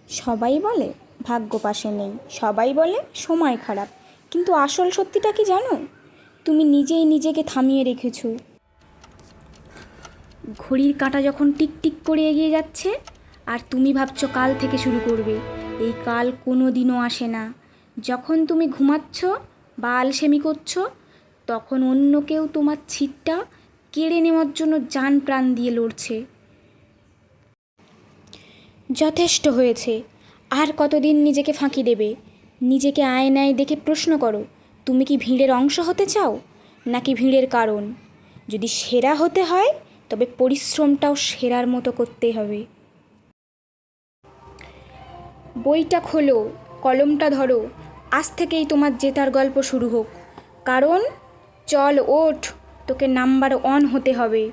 সবাই বলে ভাগ্য পাশে নেই, সবাই বলে সময় খারাপ, কিন্তু আসল সত্যিটা কি জানো? তুমি নিজেই নিজেকে থামিয়ে রেখেছো। ঘড়ির কাঁটা যখন টিক টিক করে এগিয়ে যাচ্ছে আর তুমি ভাবছো কাল থেকে শুরু করবে, এই কাল কোনো দিনও আসে না। যখন তুমি ঘুমাচ্ছ বা আলসেমি করছো, তখন অন্য কেউ তোমার ছিটটা কেড়ে নেওয়ার জন্য জান প্রাণ দিয়ে লড়ছে। যথেষ্ট হয়েছে। আর কতদিন নিজেকে ফাঁকি দেবে? নিজেকে আয়নায় দেখে প্রশ্ন করো, তুমি কি ভিড়ের অংশ হতে চাও নাকি ভিড়ের কারণ? যদি সেরা হতে হয় তবে পরিশ্রমটাও সেরার মতো করতে হবে। বইটা খোলো, কলমটা ধরো, আজ থেকেই তোমার জেতার গল্প শুরু হোক। কারণ চল ওঠ, তোকে নাম্বার 1 হতে হবে।